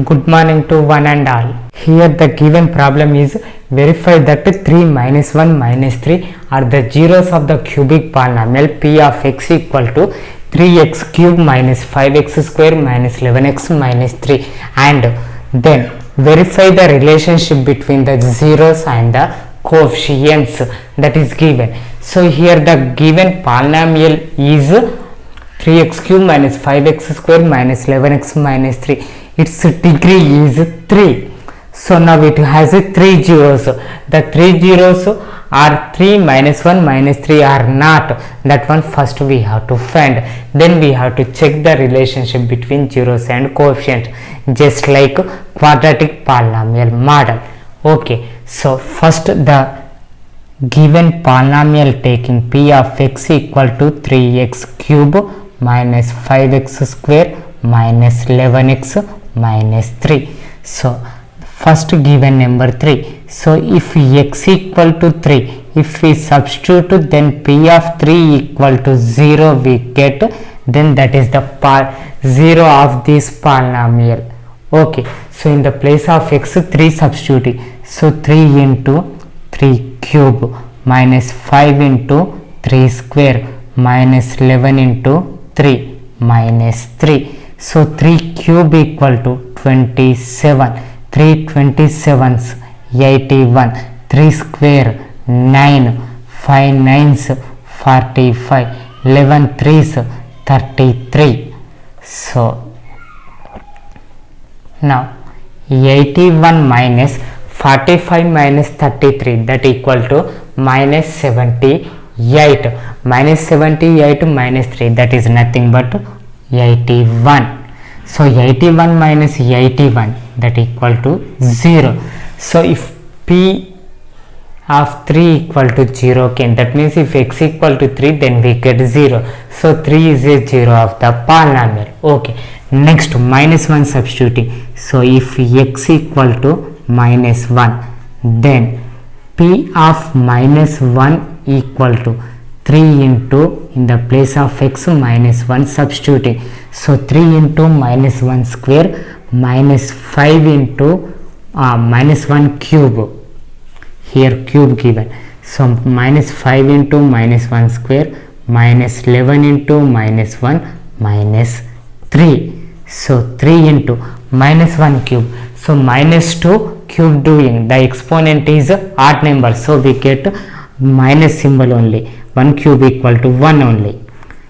Good morning to one and all. Here the given problem is verify that 3 minus 1 minus 3 are the zeros of the cubic polynomial p of x equal to 3x cube minus 5x square minus 11x minus 3, and then verify the relationship between the zeros and the coefficients that is given. So here the given polynomial is 3x cube minus 5x square minus 11x minus 3. Its degree is 3. So now it has 3 zeros. The 3 zeros are 3 minus 1 minus 3 are not. That one first we have to find. Then we have to check the relationship between zeros and coefficient, just like quadratic polynomial model. Okay, so first the given polynomial taking p of x equal to 3x cube minus 5x square minus 11x minus 3. So first given number 3. So if x equal to 3, if we substitute, then p of 3 equal to 0 we get, then that is the 0 of this polynomial. Okay, so in the place of x 3 substituting, so 3 into 3 cube minus 5 into 3 square minus 11 into 3 minus 3. So 3 cube equal to 27, 3 27s 81, 3 square 9, 5 9s 45, 11 3s 33. So now 81 minus 45 minus 33, that equal to minus 78. Minus 78 minus 3, that is nothing but 81. So 81 minus 81, that equal to 0. So if p of 3 equal to 0, okay, that means if x equal to 3, then we get 0. So 3 is a 0 of the polynomial. Okay, next minus 1 substituting. So if x equal to minus 1, then p of minus 1 equal to 3 into, in the place of x minus 1 substituting. So 3 into minus 1 square minus 5 into minus 1 cube. Here cube given. So minus 5 into minus 1 square minus 11 into minus 1 minus 3. So 3 into minus 1 cube. So minus 2 cube doing, the exponent is odd number, so we get minus symbol only. 1 cube equal to 1 only.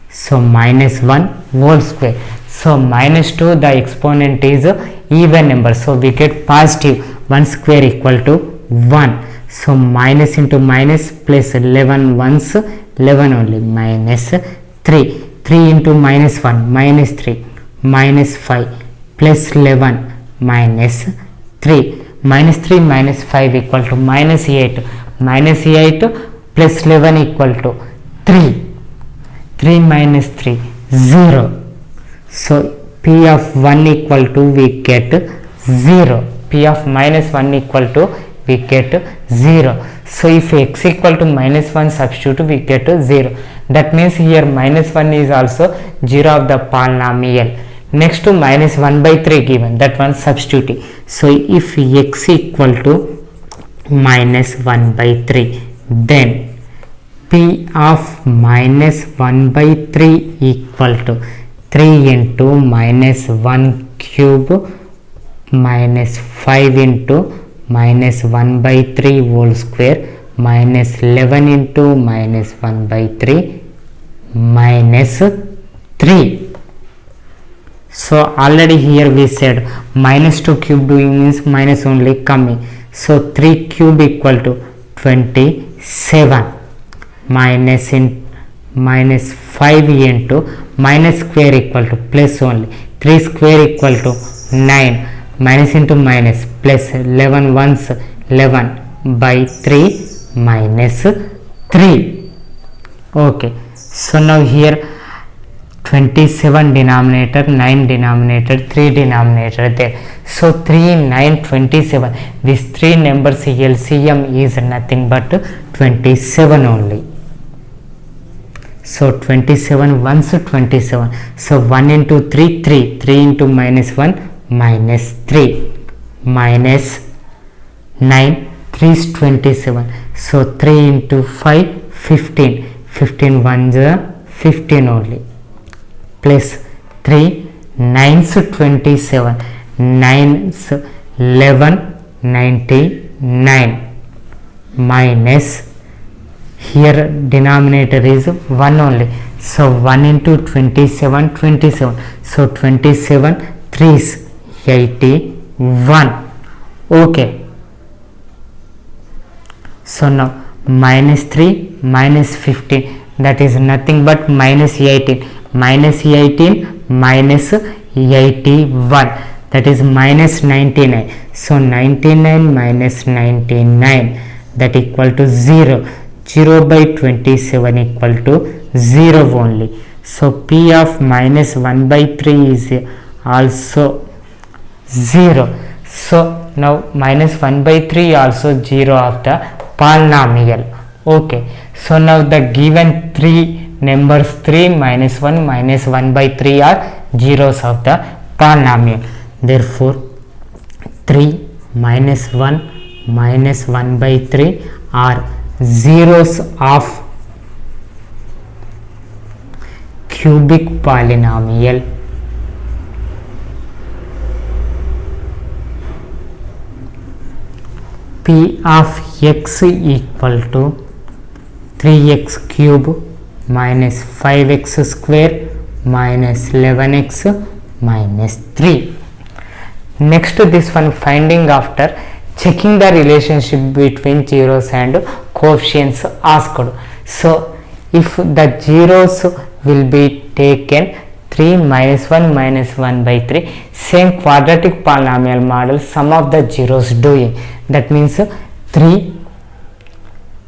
So minus 1 whole square. So minus 2, the exponent is even number, so we get positive. 1 square equal to 1. So minus into minus plus 11 ones 11 only, minus 3. 3 into minus 1 minus 3 minus 5 plus 11 minus 3. Minus 3 minus 5 equal to minus 8. Minus 8 plus 11 equal to 3. 3 minus 3 0. So p of 1 equal to we get 0. P of minus 1 equal to we get 0. So if x equal to minus 1 substitute, we get 0. That means here minus 1 is also 0 of the polynomial. Next to minus 1 by 3 given, that one substituting. So if x equal to minus 1 by 3, then p of minus 1 by 3 equal to 3 into minus 1 cube minus 5 into minus 1 by 3 whole square minus 11 into minus 1 by 3 minus 3. So already here we said minus 2 cube doing means minus only coming. So 3 cube equal to 27 minus 5 into minus square equal to plus only. 3 square equal to 9. Minus into minus plus 11 ones 11 by 3 minus 3. Okay, so now here 27 denominator, 9 denominator, 3 denominator there. So 3, 9, 27. These 3 numbers LCM is nothing but 27 only. So 27 ones 27. So 1 into 3, 3. 3 into minus 1 minus 3 minus 9, 3 is 27, so 3 into 5, 15, 15 ones are 15 only, plus 3 9s 27, 9s 11, 99, minus here denominator is 1 only, so 1 into 27, 27, so 27 3 is 81. Okay, so now minus 3 minus 15, that is nothing but minus 18, minus 18 minus 81, that is minus 99, so 99 minus 99, that equal to 0, 0 by 27 equal to 0 only, so P of minus 1 by 3 is also 0, so now minus 1 by 3 also 0 of the polynomial. Okay, so now the given three numbers 3 minus 1 minus 1 by 3 are zeros of the polynomial, therefore 3 minus 1 minus 1 by 3 are zeros of cubic polynomial. P of x equal to 3x cube minus 5x square minus 11x minus 3. Next, this one finding after checking the relationship between zeros and coefficients asked. So if the zeros will be taken 3 minus 1 minus 1 by 3, same quadratic polynomial model sum of the zeros doing, that means 3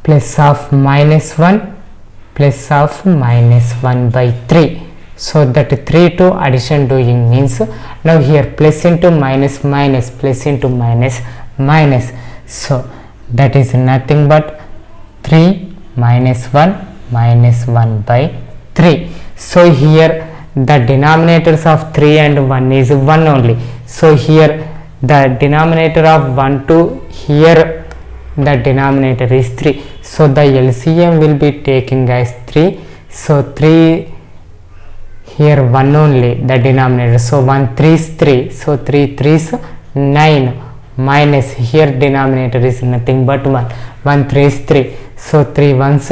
plus of minus 1 plus of minus 1 by 3, so that 3 to addition doing means now here plus into minus minus plus into minus minus, so that is nothing but 3 minus 1 minus 1 by 3, so here the denominators of 3 and 1 is 1 only, so here the denominator of 1 to here the denominator is 3, so the LCM will be taking as 3, so 3 here 1 only the denominator, so 1 3 is 3, so 3 3 is 9 minus here denominator is nothing but 1, 1 3 is 3, so 3 ones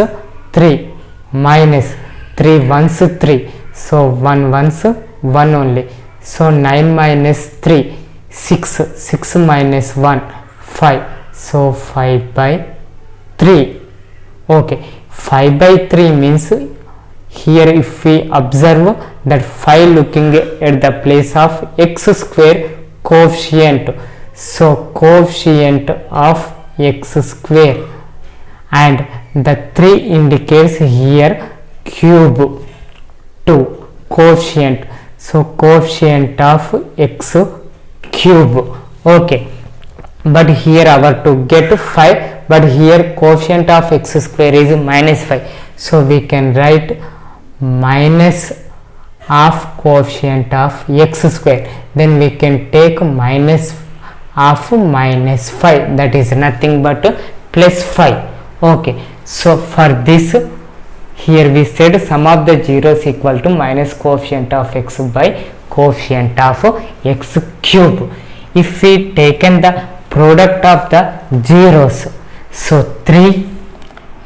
3 minus 3 ones 3, so 1 ones 1 only, so 9 minus 3 6, 6 minus 1 5, so 5 by 3. Okay, 5 by 3 means here if we observe that 5 looking at the place of x square coefficient, so coefficient of x square, and the 3 indicates here cube 2 coefficient, so coefficient of x cube. Okay, but here our to get 5, but here coefficient of x square is minus 5, so we can write minus of coefficient of x square, then we can take minus of minus 5, that is nothing but plus 5. Okay, so for this here we said sum of the zeros equal to minus coefficient of x by coefficient of x cube. If we taken the product of the zeros, so 3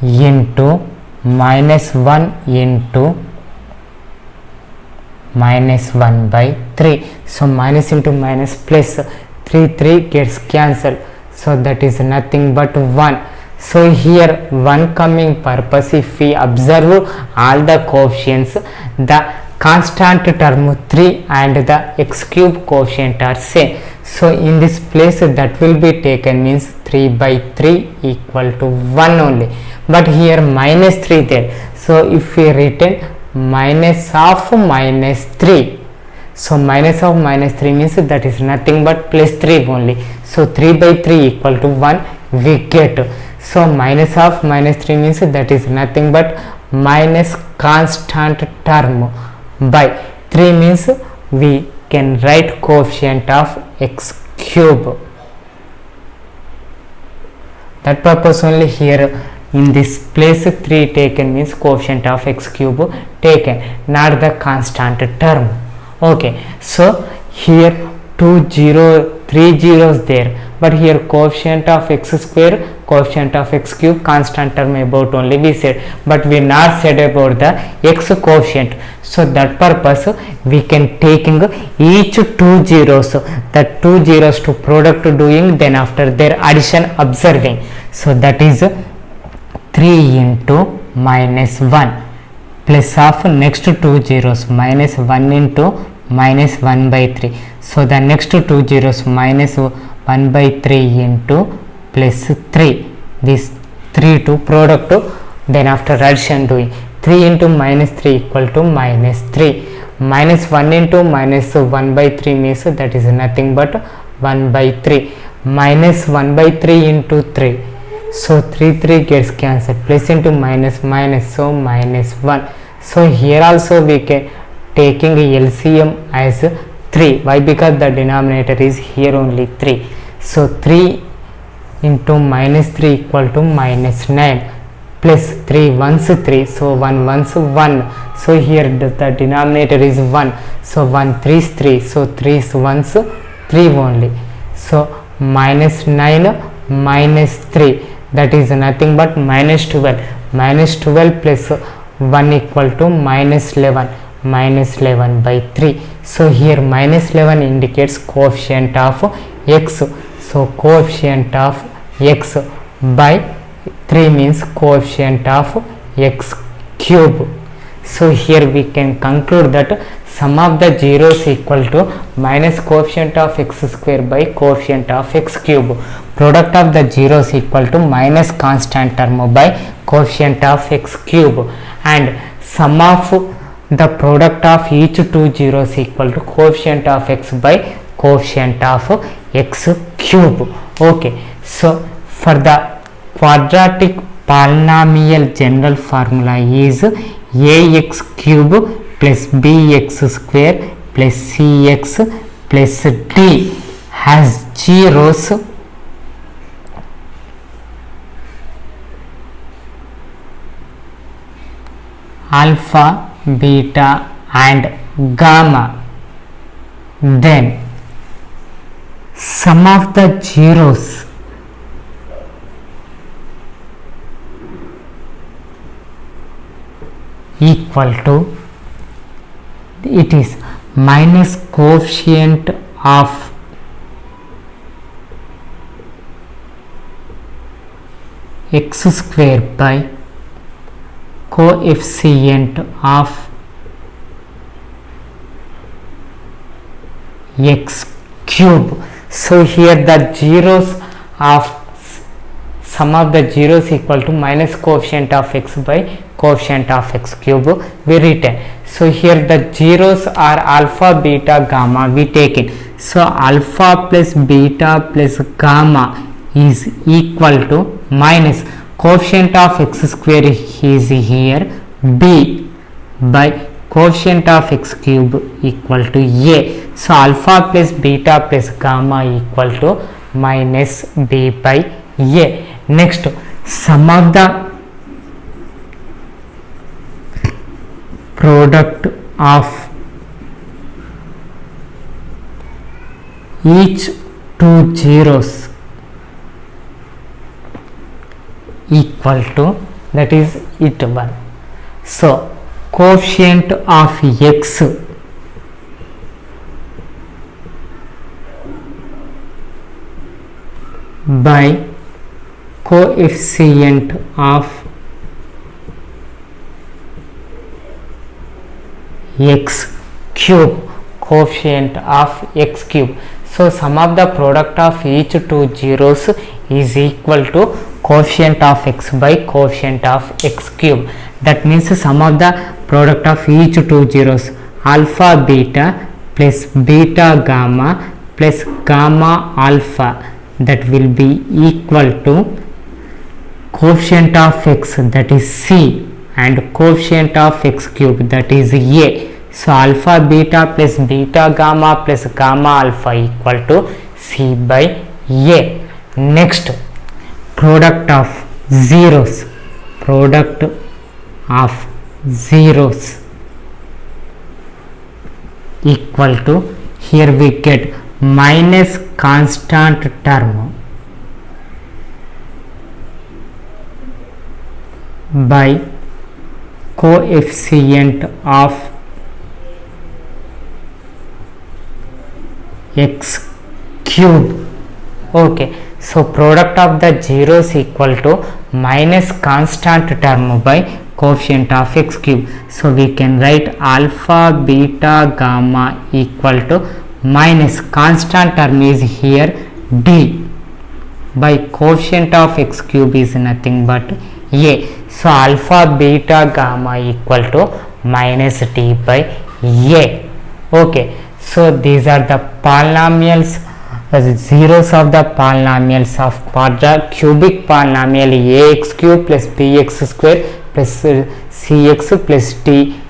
into minus 1 into minus 1 by 3, so minus into minus plus 3 3 gets cancelled, so that is nothing but 1, so here one coming purpose if we observe all the coefficients, the constant term 3 and the x cube coefficient are same, so in this place that will be taken means 3 by 3 equal to 1 only, but here minus 3 there, so if we written minus of minus 3, so minus of minus 3 means that is nothing but plus 3 only, so 3 by 3 equal to 1 we get, so minus of minus 3 means that is nothing but minus constant term by 3 means we can write coefficient of x cube. That purpose only here in this place 3 taken means coefficient of x cube taken, not the constant term. Okay, so here 3 zeros there, but here coefficient of x square, coefficient of x cube, constant term about only we said, but we not said about the x coefficient. So that purpose we can taking each 2 zeros, that 2 zeros to product doing, then after their addition observing. So that is 3 into minus 1 plus of next 2 zeros minus 1 into minus 1 by 3. So the next 2 zeros minus 1 by 3 into plus 3. This 3 to product, then after addition doing 3 into minus 3 equal to minus 3. Minus 1 into minus 1 by 3 means that is nothing but 1 by 3. Minus 1 by 3 into 3. So 3 gets cancelled, plus into minus minus, so minus 1. So here also we can taking LCM as 3. Why? Because the denominator is here only 3. So 3 into minus 3 equal to minus 9, plus 3 ones 3, so 1 ones 1. So here the denominator is 1. So 1 3 is 3, so 3 is ones 3 only. So minus 9 minus 3, that is nothing but minus 12. Minus 12 plus 1 equal to minus 11. Minus 11 by 3. So here minus 11 indicates coefficient of x. So coefficient of x by 3 means coefficient of x cube. So here we can conclude that sum of the zeros equal to minus coefficient of x square by coefficient of x cube. Product of the zeros equal to minus constant term by coefficient of x cube, and sum of the product of each 2 zeros equal to coefficient of x by coefficient of x cube. Okay, so for the quadratic polynomial general formula is ax cube plus bx square plus cx plus d has zeros alpha, beta and gamma. Then sum of the zeros equal to, it is minus coefficient of x square by coefficient of x cube. So here the zeros of sum of the zeros equal to minus coefficient of x by coefficient of x cube we written. So here the zeros are alpha, beta, gamma we take it. So alpha plus beta plus gamma is equal to minus coefficient of x square is here b by coefficient of x cube equal to a. So alpha plus beta plus gamma equal to minus b by a. Next, sum of the product of each 2 zeros equal to, that is it 1. So coefficient of x by coefficient of x cube, coefficient of x cube. So sum of the product of each 2 zeros is equal to coefficient of x by coefficient of x cube. That means sum of the product of each 2 zeros alpha beta plus beta gamma plus gamma alpha, that will be equal to coefficient of x, that is c, and coefficient of x cube, that is a. So alpha beta plus beta gamma plus gamma alpha equal to C by A. Next, product of zeros equal to, here we get minus constant term by coefficient of x cube. Okay, so product of the zeros equal to minus constant term by coefficient of x cube. So we can write alpha beta gamma equal to minus constant term is here d by coefficient of x cube is nothing but a. So alpha beta gamma equal to minus d by a. Okay, so these are the polynomials, zeros of the polynomials of quadratic polynomial ax cube plus bx square plus cx plus d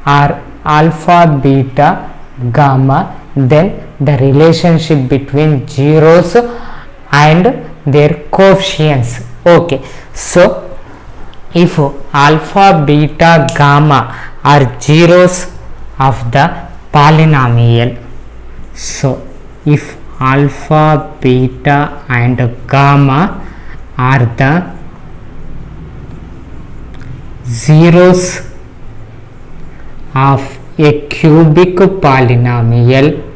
are alpha beta gamma. Then the relationship between zeros and their coefficients. Okay, so if alpha beta gamma are zeros of the polynomial, so if alpha beta and gamma are the zeros of a cubic polynomial,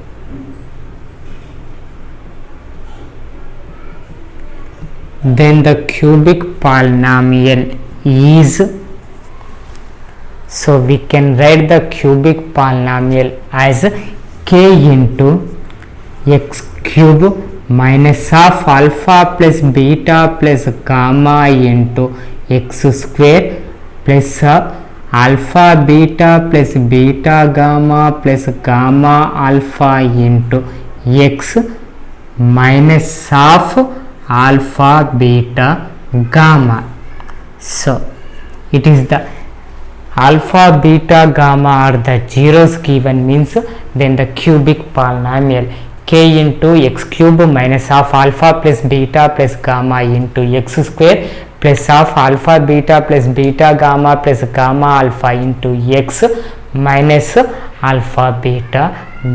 then the cubic polynomial is, so we can write the cubic polynomial as k into x cube minus of alpha plus beta plus gamma into x square plus alpha beta plus beta gamma plus gamma alpha into x minus of alpha beta gamma. So it is the alpha beta gamma are the zeros given, means then the cubic polynomial k into x cube minus of alpha plus beta plus gamma into x square plus of alpha beta plus beta gamma plus gamma alpha into x minus alpha beta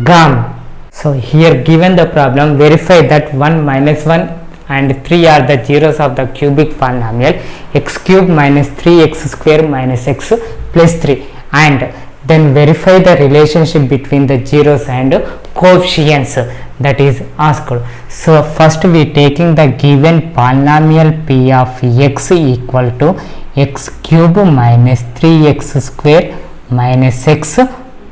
gamma. So here given the problem, verify that 1 minus 1 and 3 are the zeros of the cubic polynomial x cube minus 3x square minus x plus 3, and then verify the relationship between the zeros and coefficients that is asked. So first we taking the given polynomial p of x equal to x cube minus 3x square minus x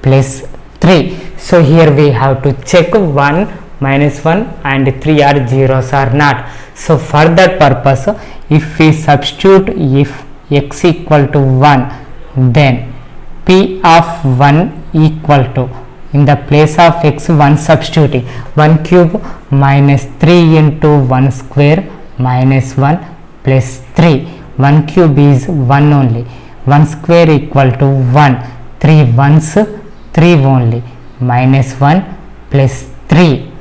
plus 3. So here we have to check 1 minus 1 and 3 are zeros or not. So for that purpose, if we substitute if x equal to 1, then p of 1 equal to, in the place of x 1 substituting 1 cube minus 3 into 1 square minus 1 plus 3. 1 cube is 1 only, 1 square equal to 1, 3 ones 3 only, minus 1 plus 3.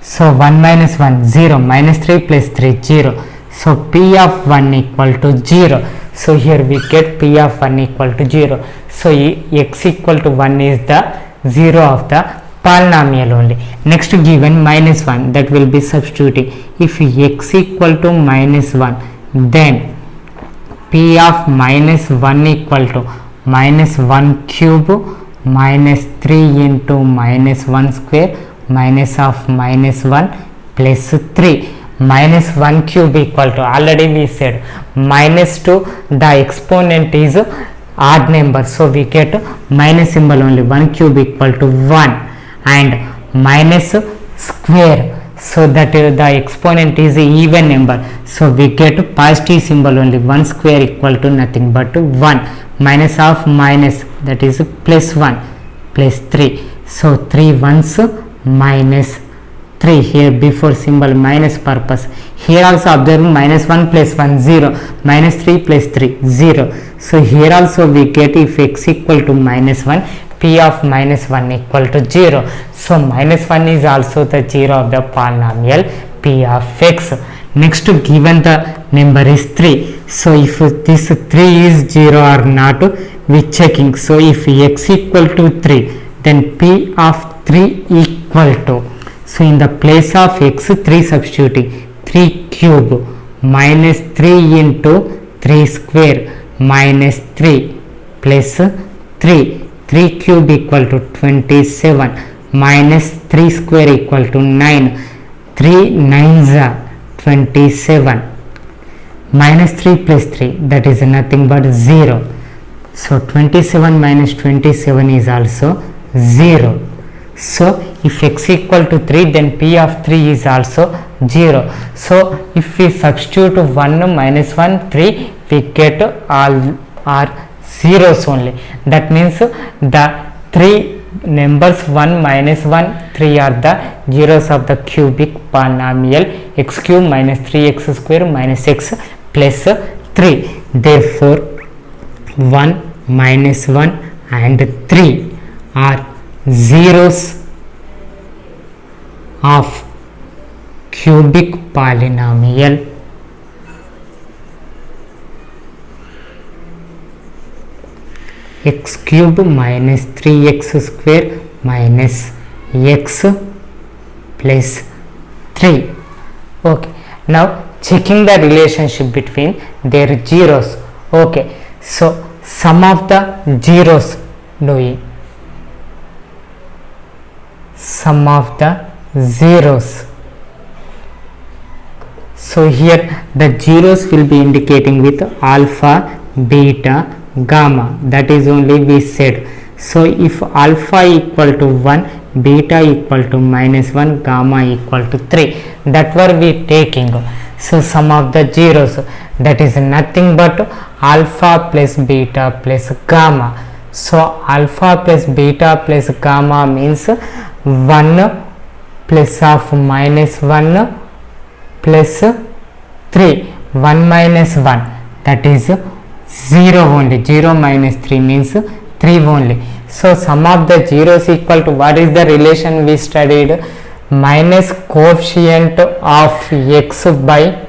So 1 minus 1 0, minus 3 plus 3 0. So p of 1 equal to 0. So here we get p of 1 equal to 0. So x equal to 1 is the 0 of the polynomial only. Next given minus 1, that will be substituting. If x equal to minus 1, then p of minus 1 equal to minus 1 cube minus 3 into minus 1 square minus of minus 1 plus 3. Minus 1 cube equal to, already we said minus 2, the exponent is odd number, so we get minus symbol only. 1 cube equal to 1 and minus square, so that the exponent is even number, so we get positive symbol only. 1 square equal to nothing but 1, minus of minus, that is plus 1 plus 3. So 3 ones minus 3 here before symbol minus purpose. Here also observe minus 1 plus 1 0, minus 3 plus 3 0. So here also we get if x equal to minus 1, p of minus 1 equal to 0. So minus 1 is also the 0 of the polynomial p of x. Next given the number is 3. So if this 3 is 0 or not, we checking. So if x equal to 3, then p of 3 equal to, so in the place of x 3 substituting, 3 cube minus 3 into 3 square minus 3 plus 3, 3 cube equal to 27 minus 3 square equal to 9, 3 nines are 27 minus 3 plus 3, that is nothing but 0. So 27 minus 27 is also 0. So if x equal to 3, then p of 3 is also 0. So if we substitute 1 minus 1 3, we get all are zeros only. That means the 3 numbers 1 minus 1 3 are the zeros of the cubic polynomial x cube minus 3x square minus x plus 3. Therefore 1 minus 1 and 3 are zeros of cubic polynomial x cube minus 3x square minus x plus 3. Okay, now checking the relationship between their zeros. Okay, so sum of the zeros doing, sum of the zeros. So here the zeros will be indicating with alpha, beta, gamma, that is only we said. So if alpha equal to 1, beta equal to minus 1, gamma equal to 3, that were we taking. So sum of the zeros, that is nothing but alpha plus beta plus gamma. So alpha plus beta plus gamma means 1 plus of minus 1 plus 3, 1 minus 1, that is 0 only. 0 minus 3 means 3 only. So sum of the zeros equal to, what is the relation we studied? Minus coefficient of x by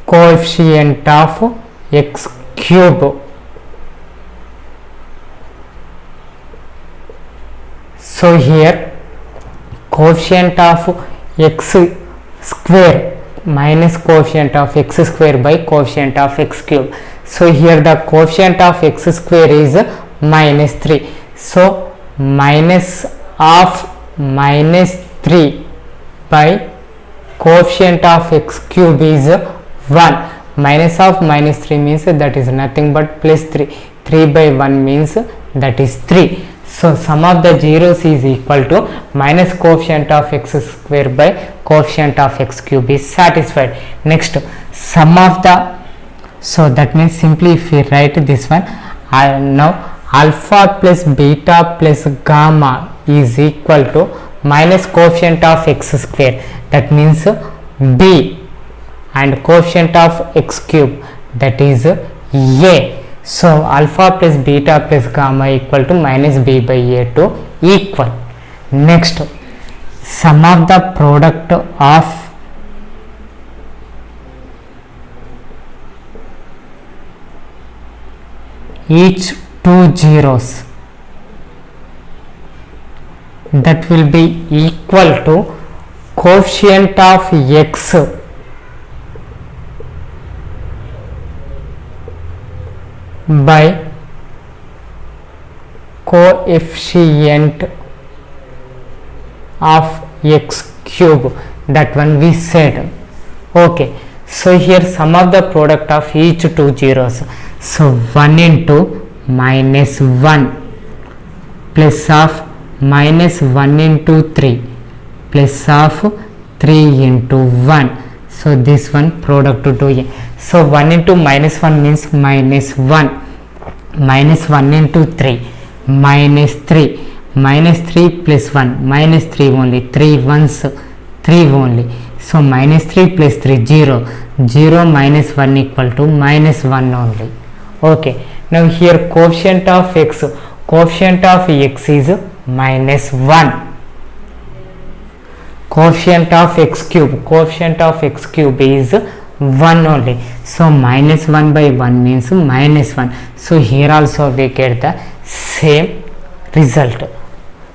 coefficient of x cube. So here coefficient of x square minus coefficient of x square by coefficient of x cube. So here the coefficient of x square is minus 3. So minus of minus 3 by coefficient of x cube is 1. Minus of minus 3 means that is nothing but plus 3. 3 by 1 means that is 3. So sum of the zeros is equal to minus coefficient of x square by coefficient of x cube is satisfied. Next sum of the, so that means simply if we write this one, now alpha plus beta plus gamma is equal to minus coefficient of x square, that means b, and coefficient of x cube, that is a. So alpha plus beta plus gamma equal to minus b by a to equal. Next sum of the product of each two zeros, that will be equal to coefficient of x by coefficient of x cube, that one we said. Okay, so here sum of the product of each two zeros. So 1 into minus 1 plus of minus 1 into 3 plus of 3 into 1. So this one product to do it. So 1 into minus 1 means minus 1, minus 1 into 3 minus 3 minus 3 plus 1 minus 3 only, 3 ones 3 only, so minus 3 plus 3 0, 0 minus 1 equal to minus 1 only. Okay, now here coefficient of x is minus 1, coefficient of x cube is 1 only, so minus 1 by 1 means minus 1, so here also we get the same result.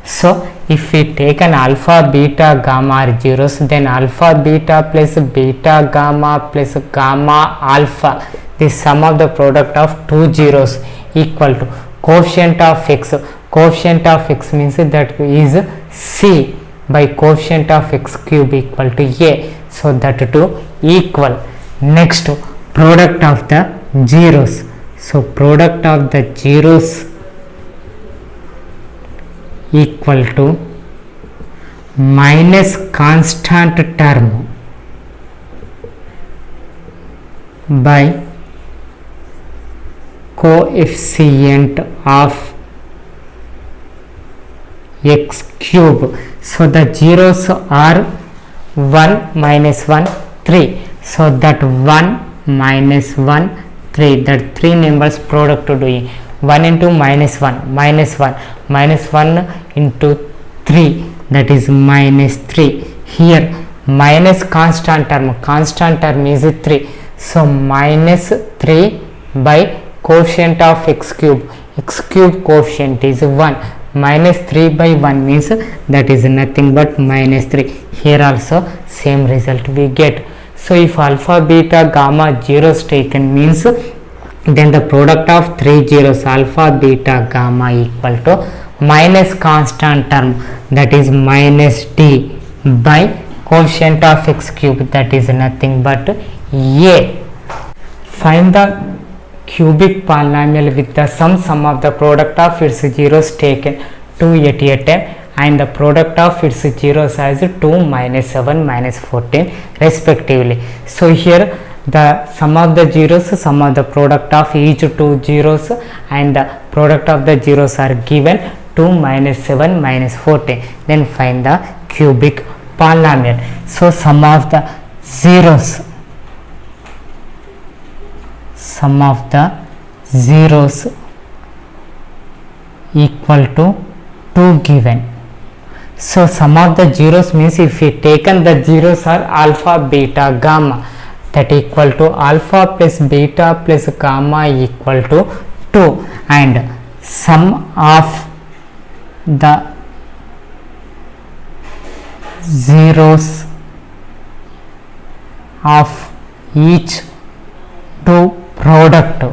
So if we take an alpha, beta, gamma are zeros, then alpha beta plus beta gamma plus gamma alpha, the sum of the product of two zeros equal to coefficient of x. Coefficient of x means that is c by coefficient of x cube equal to a, so that to equal. Next, product of the zeros, so product of the zeros equal to minus constant term by coefficient of x cube. So the zeros are 1 minus 1 3, so that 1 minus 1 3, that 3 numbers product to doing 1 into minus 1 minus 1 minus 1 into 3, that is minus 3. Here minus constant term is 3, so minus 3 by coefficient of x cube coefficient is 1, minus 3 by 1 means that is nothing but minus 3. Here also same result we get. So if alpha, beta, gamma zeros taken means then the product of 3 zeros alpha, beta, gamma equal to minus constant term, that is minus d by coefficient of x cube, that is nothing but a. Find the cubic polynomial with the sum of the product of its zeros taken 2 at a time and the product of its zeros as 2, minus 7, minus 14 respectively. So here the sum of the zeros, sum of the product of each two zeros and the product of the zeros are given 2, minus 7, minus 14. Then find the cubic polynomial. So sum of the zeros equal to 2 given. So sum of the zeros means if we taken the zeros are alpha, beta, gamma, that equal to alpha plus beta plus gamma equal to 2, and sum of the zeros of each two product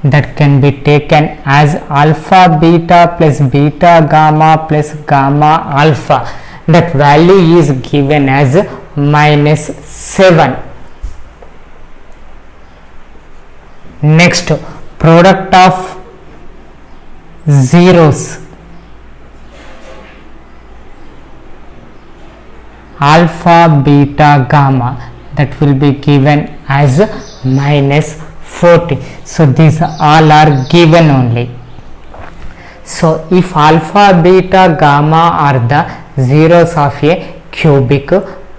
that can be taken as alpha beta plus beta gamma plus gamma alpha, that value is given as minus 7. Next, product of zeros alpha, beta, gamma, that will be given as minus 40. So these all are given only. So if alpha, beta, gamma are the zeros of a cubic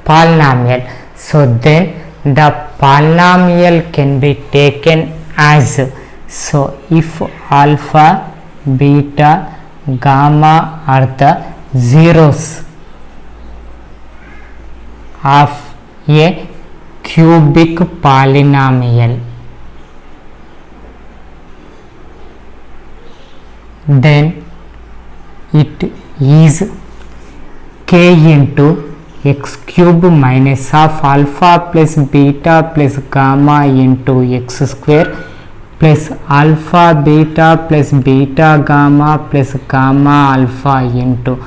polynomial, so then the polynomial can be taken as, so if alpha, beta, gamma are the zeros of a cubic polynomial, then it is k into x cube minus of alpha plus beta plus gamma into x square plus alpha beta plus beta gamma plus gamma alpha into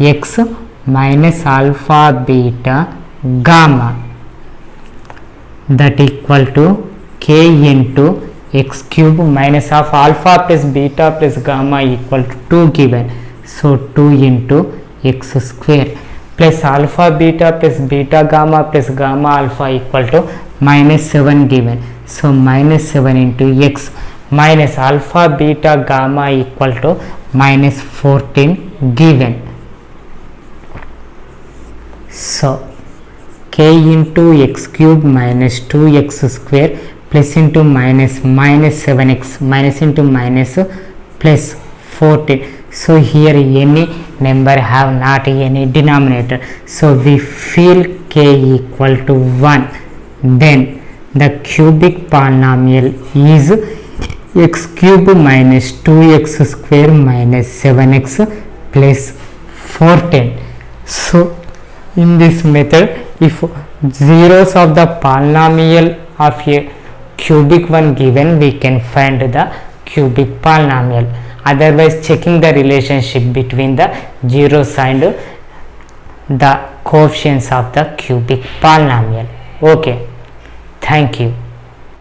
x minus alpha beta gamma, that equal to k into x cube minus of alpha plus beta plus gamma equal to 2 given, so 2 into x square plus alpha beta plus beta gamma plus gamma alpha equal to minus 7 given, so minus 7 into x minus alpha beta gamma equal to minus 14 given. So k into x cube minus 2x square plus into minus 7x minus into minus plus 14. So here any number have not any denominator, so we feel k equal to 1. Then the cubic polynomial is x cube minus 2x square minus 7x plus 14. So in this method, if zeros of the polynomial of a cubic one given, we can find the cubic polynomial. Otherwise, checking the relationship between the zeros and the coefficients of the cubic polynomial. Okay, thank you.